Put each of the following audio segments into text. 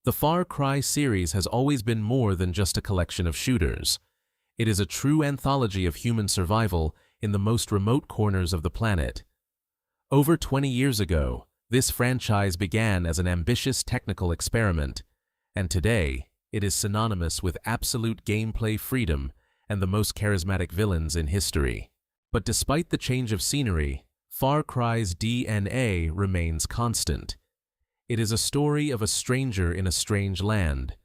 The Far Cry series has always been more than just a collection of shooters. It is a true anthology of human survival in the most remote corners of the planet. Over 20 years ago, this franchise began as an ambitious technical experiment, and today it is synonymous with absolute gameplay freedom and the most charismatic villains in history. But despite the change of scenery, Far Cry's DNA remains constant. It is a story of a stranger in a strange land,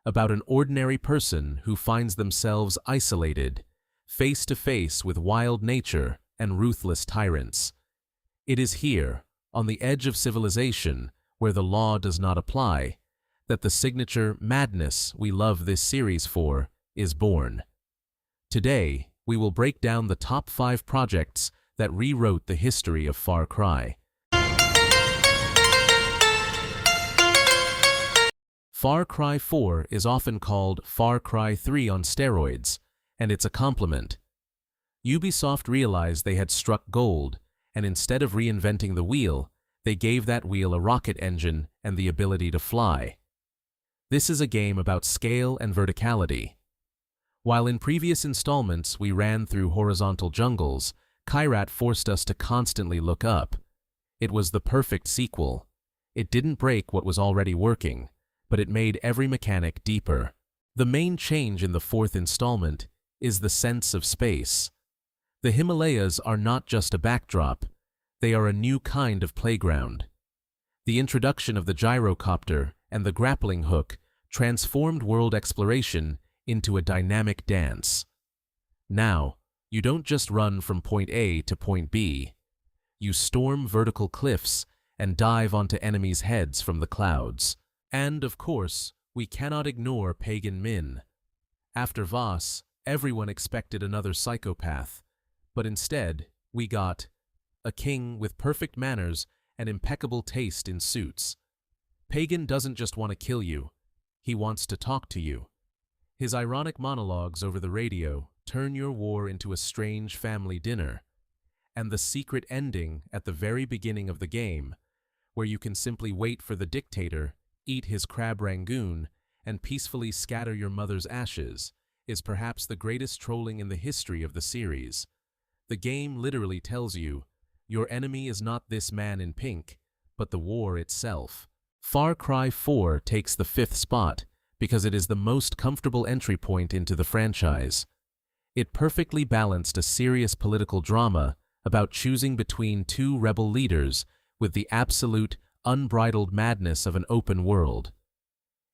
about an ordinary person who finds themselves isolated, face to face with wild nature and ruthless tyrants. It is here, on the edge of civilization, where the law does not apply, that the signature madness we love this series for is born. Today, we will break down the top 5 projects that rewrote the history of Far Cry. Far Cry 4 is often called Far Cry 3 on steroids, and it's a compliment. Ubisoft realized they had struck gold, and instead of reinventing the wheel, they gave that wheel a rocket engine and the ability to fly. This is a game about scale and verticality. While in previous installments we ran through horizontal jungles, Kyrat forced us to constantly look up. It was the perfect sequel. It didn't break what was already working, but it made every mechanic deeper. The main change in the 4th installment is the sense of space. The Himalayas are not just a backdrop, they are a new kind of playground. The introduction of the gyrocopter and the grappling hook transformed world exploration into a dynamic dance. Now, you don't just run from point A to point B. You storm vertical cliffs and dive onto enemies' heads from the clouds. And, of course, we cannot ignore Pagan Min. After Voss, everyone expected another psychopath, but instead, we got a king with perfect manners and impeccable taste in suits. Pagan doesn't just want to kill you, he wants to talk to you. His ironic monologues over the radio turn your war into a strange family dinner, and the secret ending at the very beginning of the game, where you can simply wait for the dictator, eat his crab rangoon, and peacefully scatter your mother's ashes, is perhaps the greatest trolling in the history of the series. The game literally tells you, your enemy is not this man in pink, but the war itself. Far Cry 4 takes the 5th spot because it is the most comfortable entry point into the franchise. It perfectly balanced a serious political drama about choosing between 2 rebel leaders with the absolute, unbridled madness of an open world.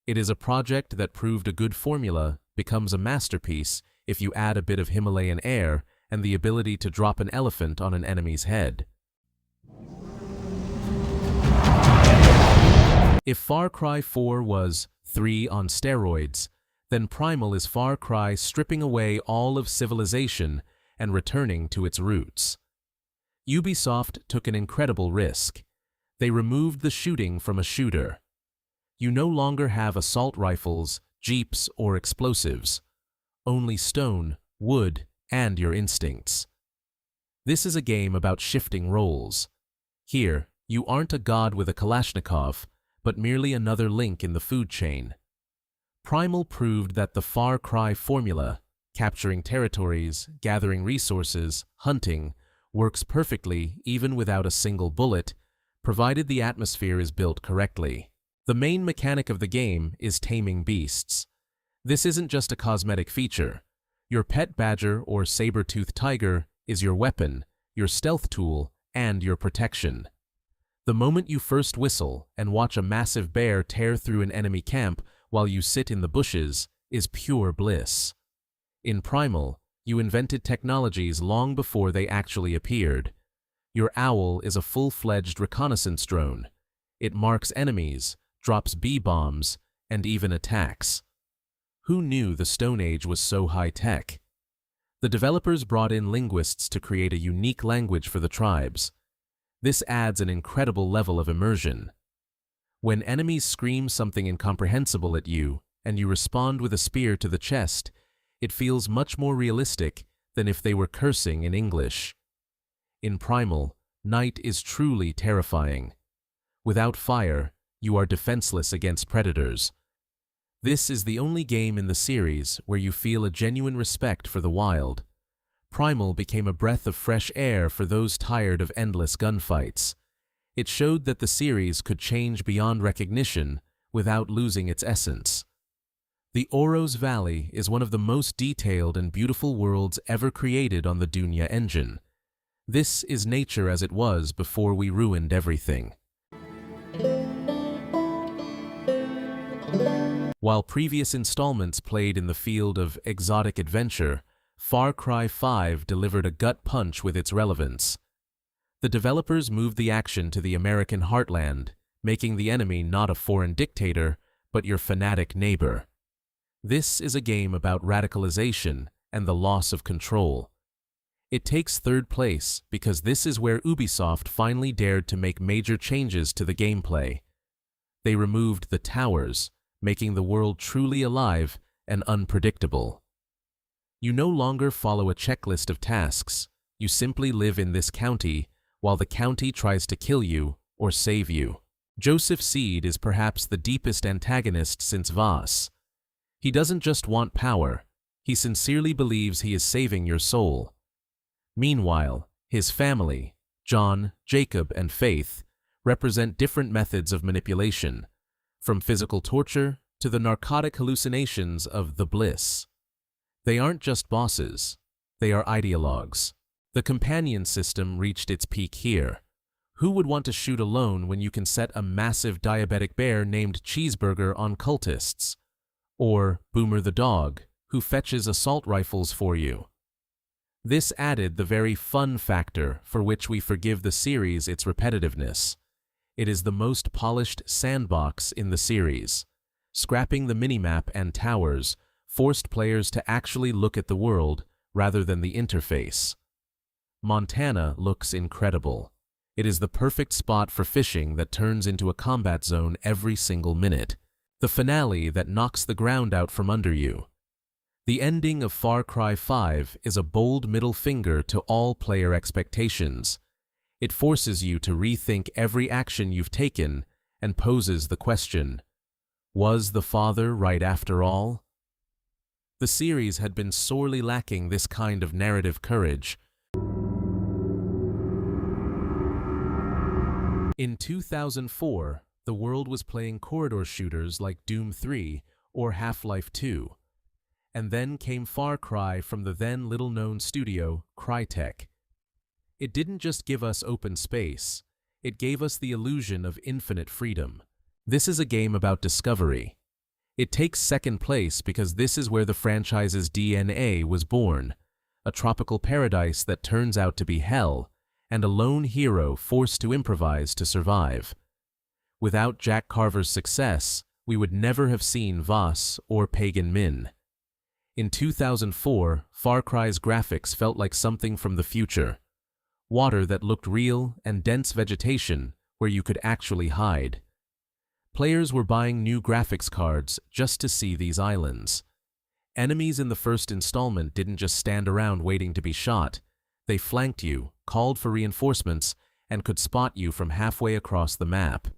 It is a project that proved a good formula becomes a masterpiece if you add a bit of Himalayan air and the ability to drop an elephant on an enemy's head. If Far Cry 4 was 3 on steroids, then Primal is Far Cry stripping away all of civilization and returning to its roots. Ubisoft took an incredible risk. They removed the shooting from a shooter. You no longer have assault rifles, jeeps, or explosives. Only stone, wood, and your instincts. This is a game about shifting roles. Here, you aren't a god with a Kalashnikov, but merely another link in the food chain. Primal proved that the Far Cry formula, capturing territories, gathering resources, hunting, works perfectly even without a single bullet, provided the atmosphere is built correctly. The main mechanic of the game is taming beasts. This isn't just a cosmetic feature. Your pet badger or saber-toothed tiger is your weapon, your stealth tool, and your protection. The moment you first whistle and watch a massive bear tear through an enemy camp while you sit in the bushes is pure bliss. In Primal, you invented technologies long before they actually appeared. Your owl is a full-fledged reconnaissance drone. It marks enemies, drops bee-bombs, and even attacks. Who knew the Stone Age was so high-tech? The developers brought in linguists to create a unique language for the tribes. This adds an incredible level of immersion. When enemies scream something incomprehensible at you, and you respond with a spear to the chest, it feels much more realistic than if they were cursing in English. In Primal, night is truly terrifying. Without fire, you are defenseless against predators, This is the only game in the series where you feel a genuine respect for the wild. Primal became a breath of fresh air for those tired of endless gunfights. It showed that the series could change beyond recognition without losing its essence. The Oros Valley is one of the most detailed and beautiful worlds ever created on the Dunya engine. This is nature as it was before we ruined everything. While previous installments played in the field of exotic adventure, Far Cry 5 delivered a gut punch with its relevance. The developers moved the action to the American heartland, making the enemy not a foreign dictator, but your fanatic neighbor. This is a game about radicalization and the loss of control. It takes third place because this is where Ubisoft finally dared to make major changes to the gameplay. They removed the towers, making the world truly alive and unpredictable. You no longer follow a checklist of tasks. You simply live in this county while the county tries to kill you or save you. Joseph Seed is perhaps the deepest antagonist since Voss. He doesn't just want power, he sincerely believes he is saving your soul. Meanwhile, his family, John, Jacob, and Faith, represent different methods of manipulation, from physical torture to the narcotic hallucinations of the Bliss. They aren't just bosses, they are ideologues. The companion system reached its peak here. Who would want to shoot alone when you can set a massive diabetic bear named Cheeseburger on cultists? Or Boomer the dog, who fetches assault rifles for you. This added the very fun factor for which we forgive the series its repetitiveness. It is the most polished sandbox in the series. Scrapping the minimap and towers forced players to actually look at the world rather than the interface. Montana looks incredible. It is the perfect spot for fishing that turns into a combat zone every single minute. The finale that knocks the ground out from under you. The ending of Far Cry 5 is a bold middle finger to all player expectations. It forces you to rethink every action you've taken and poses the question, was the father right after all? The series had been sorely lacking this kind of narrative courage. In 2004, the world was playing corridor shooters like Doom 3 or Half-Life 2. And then came Far Cry from the then little-known studio, Crytek. It didn't just give us open space, it gave us the illusion of infinite freedom. This is a game about discovery. It takes second place because this is where the franchise's DNA was born, a tropical paradise that turns out to be hell, and a lone hero forced to improvise to survive. Without Jack Carver's success, we would never have seen Voss or Pagan Min. In 2004, Far Cry's graphics felt like something from the future. Water that looked real and dense vegetation where you could actually hide. Players were buying new graphics cards just to see these islands. Enemies in the first installment didn't just stand around waiting to be shot. They flanked you, called for reinforcements, and could spot you from halfway across the map.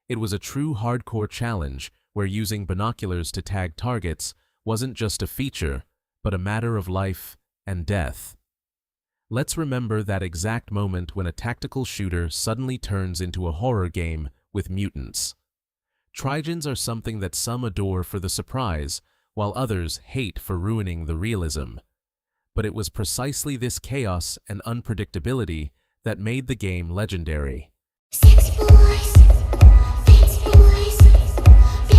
It was a true hardcore challenge where using binoculars to tag targets wasn't just a feature, but a matter of life and death. Let's remember that exact moment when a tactical shooter suddenly turns into a horror game with mutants. Trigens are something that some adore for the surprise, while others hate for ruining the realism. But it was precisely this chaos and unpredictability that made the game legendary.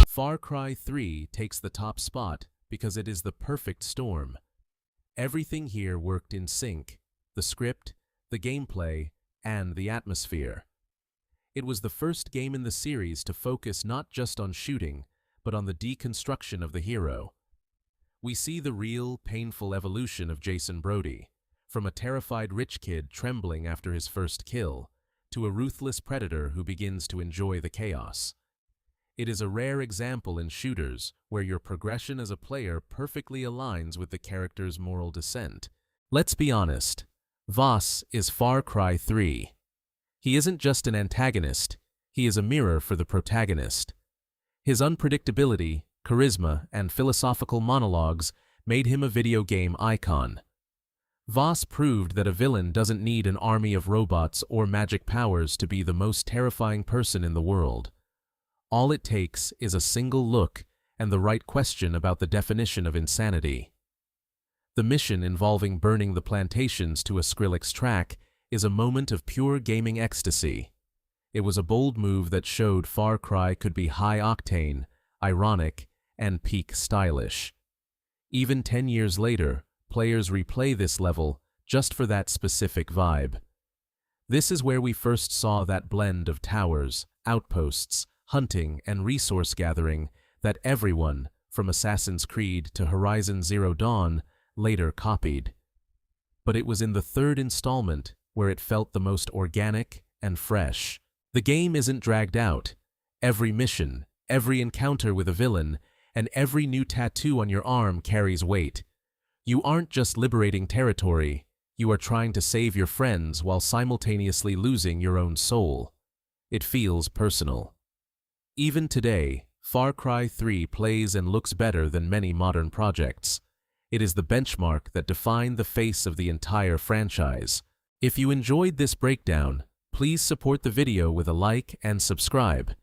Far Cry 3 takes the top spot because it is the perfect storm. Everything here worked in sync: the script, the gameplay, and the atmosphere. It was the first game in the series to focus not just on shooting, but on the deconstruction of the hero. We see the real, painful evolution of Jason Brody, from a terrified rich kid trembling after his first kill, to a ruthless predator who begins to enjoy the chaos. It is a rare example in shooters where your progression as a player perfectly aligns with the character's moral descent. Let's be honest, Voss is Far Cry 3. He isn't just an antagonist, he is a mirror for the protagonist. His unpredictability, charisma, and philosophical monologues made him a video game icon. Voss proved that a villain doesn't need an army of robots or magic powers to be the most terrifying person in the world. All it takes is a single look and the right question about the definition of insanity. The mission involving burning the plantations to a Skrillex track is a moment of pure gaming ecstasy. It was a bold move that showed Far Cry could be high-octane, ironic, and peak stylish. Even 10 years later, players replay this level just for that specific vibe. This is where we first saw that blend of towers, outposts, hunting, and resource gathering that everyone, from Assassin's Creed to Horizon Zero Dawn, later copied. But it was in the third installment where it felt the most organic and fresh. The game isn't dragged out. Every mission, every encounter with a villain, and every new tattoo on your arm carries weight. You aren't just liberating territory, you are trying to save your friends while simultaneously losing your own soul. It feels personal. Even today, Far Cry 3 plays and looks better than many modern projects. It is the benchmark that defined the face of the entire franchise. If you enjoyed this breakdown, please support the video with a like and subscribe.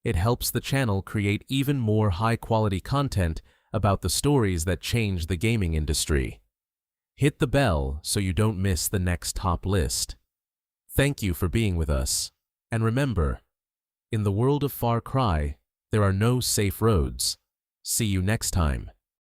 It helps the channel create even more high-quality content about the stories that change the gaming industry. Hit the bell so you don't miss the next top list. Thank you for being with us. And remember, in the world of Far Cry, there are no safe roads. See you next time.